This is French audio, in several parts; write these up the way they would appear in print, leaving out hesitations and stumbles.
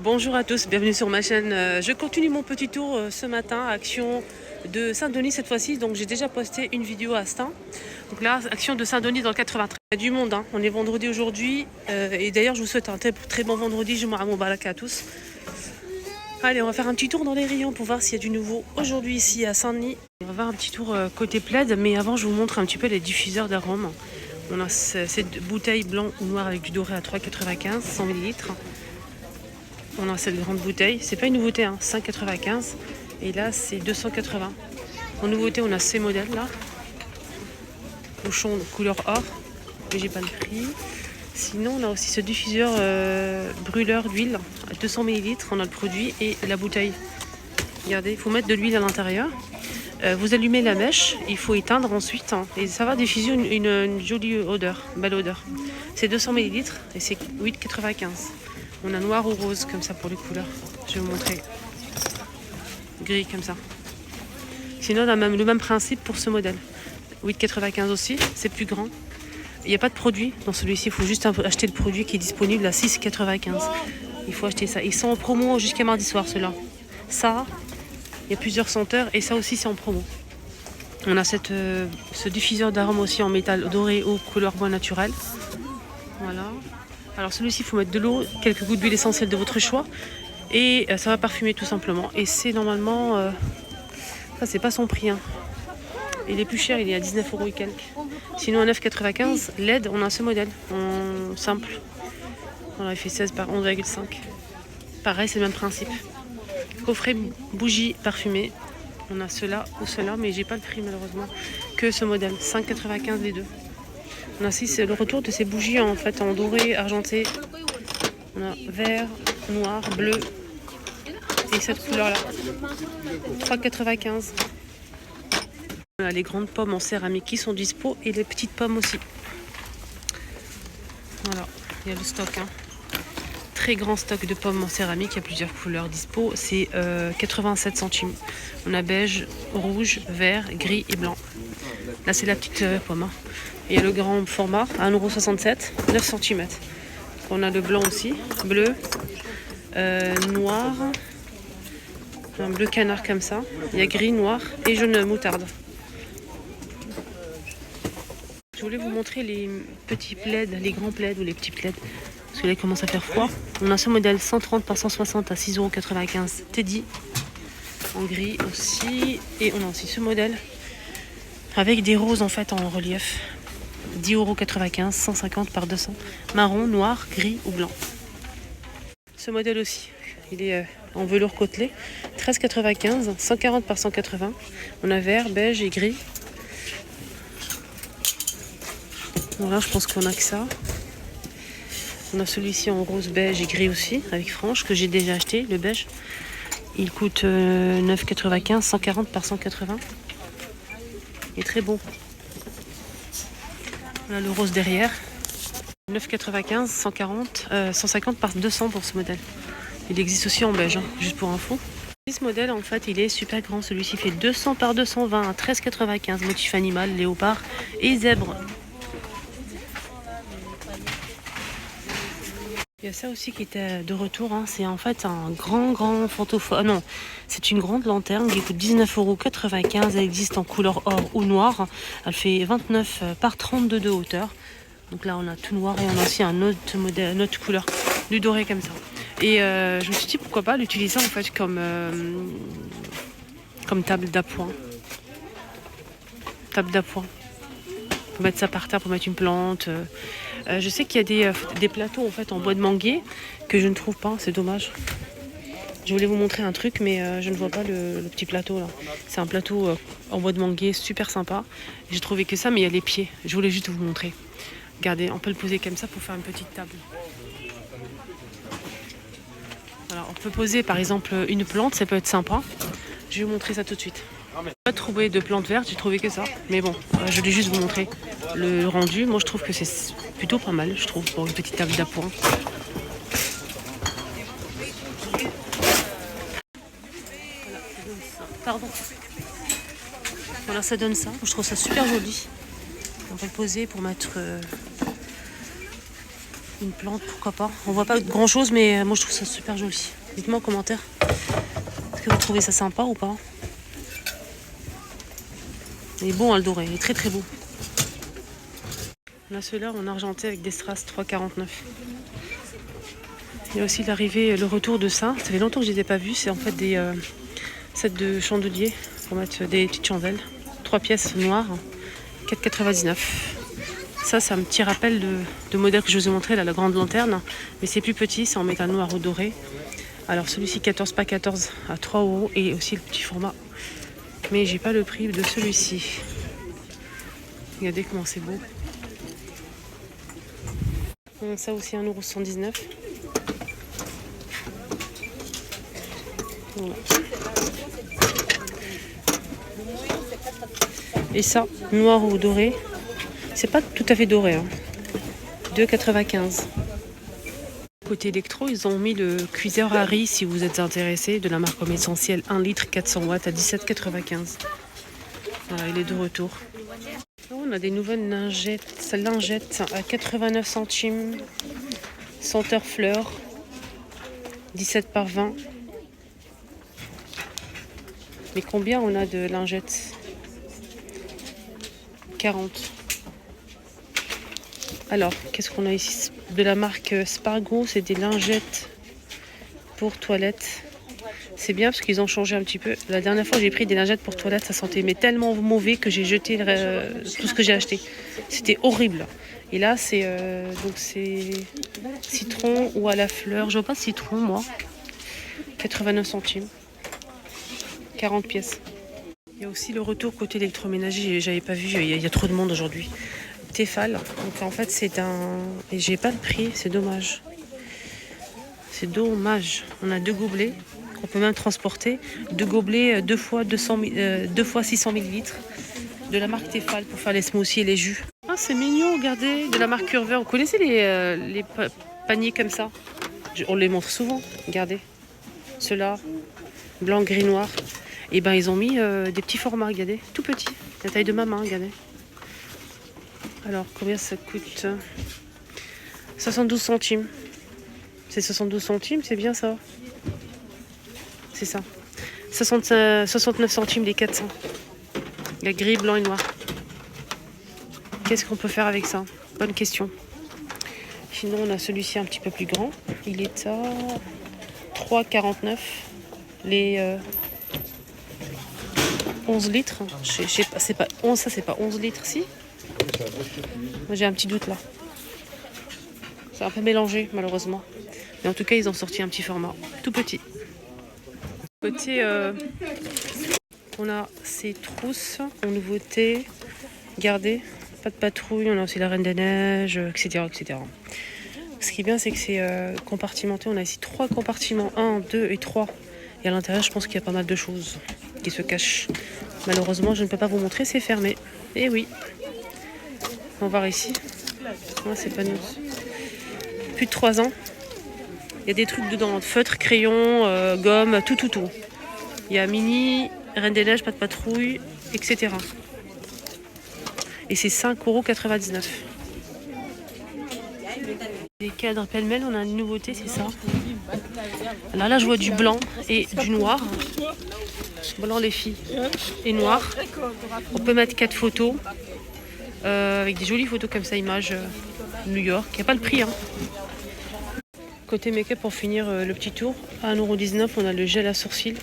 Bonjour à tous, bienvenue sur ma chaîne. Je continue mon petit tour ce matin, Action de Saint-Denis cette fois-ci. Donc j'ai déjà posté une vidéo à Stein. Donc là, Action de Saint-Denis dans le 93. Il y a du monde, hein. On est vendredi aujourd'hui. Et d'ailleurs, je vous souhaite un très bon vendredi. Je m'en Moubarak à tous. Allez, on va faire un petit tour dans les rayons pour voir s'il y a du nouveau aujourd'hui ici à Saint-Denis. On va faire un petit tour côté plaid, mais avant, je vous montre un petit peu les diffuseurs d'arômes. On a cette bouteille blanc ou noir avec du doré à 3,95, 100 ml. On a cette grande bouteille, c'est pas une nouveauté, hein, 5,95 et là c'est 280. En nouveauté, on a ces modèles là, bouchon couleur or, mais j'ai pas le prix. Sinon, on a aussi ce diffuseur brûleur d'huile à 200 ml. On a le produit et la bouteille. Regardez, il faut mettre de l'huile à l'intérieur. Vous allumez la mèche, il faut éteindre ensuite, hein, et ça va diffuser une jolie odeur, belle odeur. C'est 200 ml et c'est 8,95. On a noir ou rose comme ça pour les couleurs. Je vais vous montrer. Gris comme ça. Sinon, on a le même principe pour ce modèle. 8,95 aussi, c'est plus grand. Il n'y a pas de produit dans celui-ci, il faut juste acheter le produit qui est disponible à 6,95. Il faut acheter ça. Ils sont en promo jusqu'à mardi soir, ceux-là. Ça, il y a plusieurs senteurs et ça aussi, c'est en promo. On a ce diffuseur d'arômes aussi en métal doré ou couleur bois naturel. Voilà. Alors celui-ci, il faut mettre de l'eau, quelques gouttes d'huile essentielle de votre choix. Et ça va parfumer tout simplement. Et c'est normalement... ça, c'est pas son prix. Hein. Il est plus cher, il est à 19 € et quelques. Sinon, à 9,95, LED, on a ce modèle en simple. Voilà, il fait 16 par 11,5. Pareil, c'est le même principe. Coffret bougie parfumée. On a cela ou cela, mais j'ai pas le prix malheureusement. Que ce modèle, 5,95 les deux. On a aussi le retour de ces bougies en fait en doré, argenté. On a vert, noir, bleu et cette couleur là. 3,95. On a les grandes pommes en céramique qui sont dispo et les petites pommes aussi. Voilà, il y a le stock. Hein. Très grand stock de pommes en céramique, il y a plusieurs couleurs dispo. C'est 87 centimes. On a beige, rouge, vert, gris et blanc. Là c'est la petite pomme. Hein. Il y a le grand format à 1,67 €, 9 cm. On a le blanc aussi, bleu, noir, un bleu canard comme ça. Il y a gris, noir et jaune moutarde. Je voulais vous montrer les petits plaids, les grands plaids ou les petits plaids. Parce que là il commence à faire froid. On a ce modèle 130 par 160 à 6,95 € Teddy. En gris aussi. Et on a aussi ce modèle avec des roses en fait en relief. 10,95 €, 150 par 200. Marron, noir, gris ou blanc. Ce modèle aussi, il est en velours côtelé. 13,95 €, 140 par 180. On a vert, beige et gris. Voilà, je pense qu'on a que ça. On a celui-ci en rose, beige et gris aussi, avec frange, que j'ai déjà acheté, le beige. Il coûte 9,95 €, 140 par 180. Il est très beau. On a le rose derrière. 9,95 €, 150 par 200 pour ce modèle. Il existe aussi en beige, hein, juste pour info. Ce modèle, en fait, il est super grand. Celui-ci fait 200 par 220 à 13,95 €. Motif animal, léopard et zèbre. Il y a ça aussi qui était de retour. Hein. C'est en fait un grand photophore. Ah non, c'est une grande lanterne qui coûte 19,95 €. Elle existe en couleur or ou noir. Elle fait 29 par 32 de hauteur. Donc là, on a tout noir et on a aussi un autre modèle, une autre couleur, du doré comme ça. Et je me suis dit pourquoi pas l'utiliser en fait comme table d'appoint. Table d'appoint. Pour mettre ça par terre, pour mettre une plante. Je sais qu'il y a des plateaux en fait en bois de manguier que je ne trouve pas, c'est dommage. Je voulais vous montrer un truc mais je ne vois pas le petit plateau là. C'est un plateau en bois de manguier super sympa. J'ai trouvé que ça mais il y a les pieds. Je voulais juste vous montrer. Regardez, on peut le poser comme ça pour faire une petite table. Voilà, on peut poser par exemple une plante, ça peut être sympa. Je vais vous montrer ça tout de suite. Je n'ai pas trouvé de plante verte, j'ai trouvé que ça. Mais bon, je voulais juste vous montrer le rendu. Moi je trouve que c'est plutôt pas mal, je trouve, pour une petite table d'appoint. Voilà, ça donne ça. Pardon. Voilà, ça donne ça. Je trouve ça super joli. On va le poser pour mettre Une plante, pourquoi pas. On voit pas grand chose, mais moi je trouve ça super joli. Dites-moi en commentaire. Est-ce que vous trouvez ça sympa ou pas? Il est bon, hein, le doré, il est très très beau. On a ceux-là en argenté avec des strass 3,49. Il y a aussi l'arrivée, le retour de ça. Ça fait longtemps que je ne les ai pas vus. C'est en fait des sets de chandeliers pour mettre des petites chandelles. 3 pièces noires, 4,99. Ça, c'est un petit rappel de modèle que je vous ai montré, là, la grande lanterne. Mais c'est plus petit, c'est en métal noir ou doré. Alors celui-ci 14 pas 14 à 3 € et aussi le petit format. Mais j'ai pas le prix de celui-ci. Regardez comment c'est beau. Ça aussi 1,79 €. Voilà. Et ça, noir ou doré. C'est pas tout à fait doré. Hein. 2,95 €. Côté électro, ils ont mis le cuiseur à riz si vous êtes intéressé, de la marque Homme Essentiel 1 litre 400 watts à 17,95 €. Voilà, il est de retour. On a des nouvelles lingettes à 89 centimes. Senteur fleur. 17 par 20. Mais combien on a de lingettes? 40. Alors, qu'est-ce qu'on a ici? De la marque Spargo, c'est des lingettes pour toilettes. C'est bien parce qu'ils ont changé un petit peu. La dernière fois, j'ai pris des lingettes pour toilettes, ça sentait mais tellement mauvais que j'ai jeté tout ce que j'ai acheté. C'était horrible. Et là, c'est citron ou à la fleur. Je vois pas de citron, moi. 89 centimes. 40 pièces. Il y a aussi le retour côté électroménager. J'avais pas vu, il y a trop de monde aujourd'hui. Tefal. Donc en fait, c'est un... Et j'ai pas le prix, c'est dommage. C'est dommage. On a 2 gobelets qu'on peut même transporter. 2 gobelets, 2 fois 600 ml de la marque Tefal pour faire les smoothies et les jus. Ah, c'est mignon, regardez, de la marque Curver. Vous connaissez les paniers comme ça? On les montre souvent, regardez. Ceux-là, blanc, gris, noir. Et ben ils ont mis des petits formats, regardez, tout petits. La taille de ma main, regardez. Alors, combien ça coûte? 72 centimes. C'est 72 centimes, c'est bien ça. C'est ça. 69 centimes les 400. Il y a gris, blanc et noir. Qu'est-ce qu'on peut faire avec ça? Bonne question. Sinon, on a celui-ci un petit peu plus grand. Il est à 3,49. Les 11 litres. Je sais pas, c'est pas 11, ça c'est pas 11 litres, si? Moi j'ai un petit doute là. C'est un peu mélangé malheureusement. Mais en tout cas, ils ont sorti un petit format, tout petit. Côté, on a ces trousses en nouveauté. Regardez, pas de patrouille. On a aussi la Reine des Neiges, etc., etc. Ce qui est bien, c'est que c'est compartimenté. On a ici 3 compartiments, 1, 2 et 3. Et à l'intérieur, je pense qu'il y a pas mal de choses qui se cachent. Malheureusement, je ne peux pas vous montrer, c'est fermé. Et oui. On va voir ici. Ouais, c'est pas nous. Plus de 3 ans. Il y a des trucs dedans, feutre, crayon, gomme, tout. Il y a mini, Reine des Neiges, pas de patrouille, etc. Et c'est 5,99 €. Les cadres pêle-mêle, on a une nouveauté, c'est ça. Alors là, je vois du blanc et du noir. Blanc les filles et noir. On peut mettre 4 photos avec des jolies photos comme ça, image New York. Il n'y a pas le prix. Hein. Côté make-up, pour finir le petit tour, à 1,19 €, on a le gel à sourcils.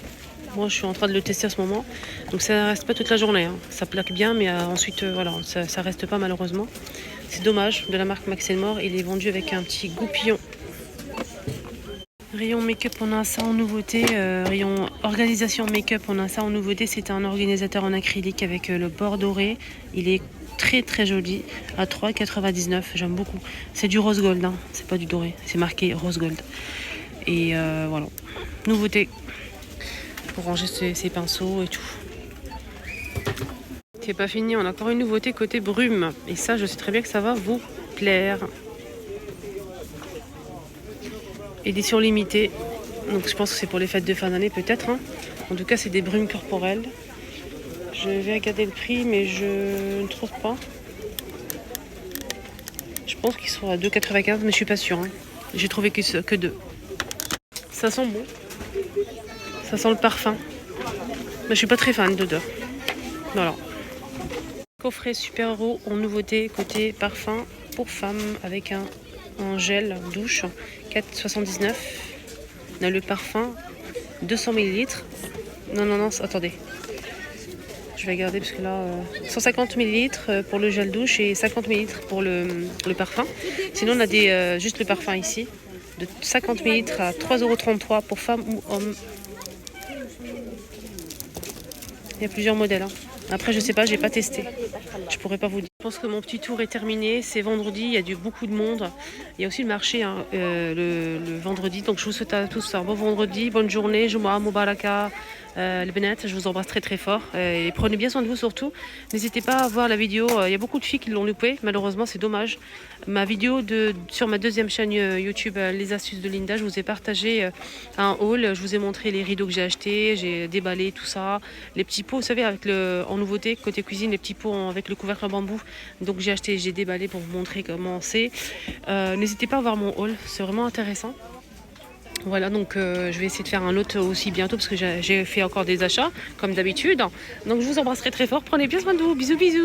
Moi, je suis en train de le tester en ce moment. Donc ça reste pas toute la journée. Hein. Ça plaque bien, mais ensuite, voilà, ça reste pas malheureusement. C'est dommage, de la marque Max & More. Il est vendu avec un petit goupillon. Rayon make-up, on a ça en nouveauté. Rayon organisation make-up, on a ça en nouveauté. C'est un organisateur en acrylique avec le bord doré. Il est très très joli à 3,99 €. J'aime beaucoup. C'est du rose gold, hein. C'est pas du doré. C'est marqué rose gold. Et voilà. Nouveauté pour ranger ses pinceaux et tout. C'est pas fini, on a encore une nouveauté côté brume. Et ça, je sais très bien que ça va vous plaire. Édition limitée. Donc je pense que c'est pour les fêtes de fin d'année peut-être. Hein. En tout cas, c'est des brumes corporelles. Je vais regarder le prix, mais je ne trouve pas. Je pense qu'ils sont à 2,95, mais je suis pas sûre. Hein. J'ai trouvé que 2. Ça sent bon. Ça sent le parfum. Mais je suis pas très fan d'odeur. Voilà. Coffret super-héros en nouveauté côté parfum pour femmes avec un gel douche 4,79. On a le parfum 200 ml. Non, attendez. Je vais regarder parce que là, 150 ml pour le gel douche et 50 ml pour le parfum. Sinon, on a juste le parfum ici, de 50 ml à 3,33 € pour femmes ou hommes. Il y a plusieurs modèles. Hein. Après, je sais pas, j'ai pas testé. Je pourrais pas vous dire. Je pense que mon petit tour est terminé. C'est vendredi, il y a beaucoup de monde. Il y a aussi le marché hein, le vendredi. Donc, je vous souhaite à tous un bon vendredi, bonne journée. Jumu'ah Mubaraka. Les Benettes, je vous embrasse très très fort et prenez bien soin de vous surtout. N'hésitez pas à voir la vidéo, il y a beaucoup de filles qui l'ont loupé, malheureusement c'est dommage. Ma vidéo sur ma deuxième chaîne YouTube, Les Astuces de Linda, je vous ai partagé un haul, je vous ai montré les rideaux que j'ai achetés, j'ai déballé tout ça, les petits pots, vous savez, en nouveauté, côté cuisine, les petits pots avec le couvercle en bambou. Donc j'ai déballé pour vous montrer comment c'est. N'hésitez pas à voir mon haul, c'est vraiment intéressant. Voilà, donc je vais essayer de faire un lot aussi bientôt parce que j'ai fait encore des achats, comme d'habitude. Donc je vous embrasserai très fort. Prenez bien soin de vous. Bisous, bisous.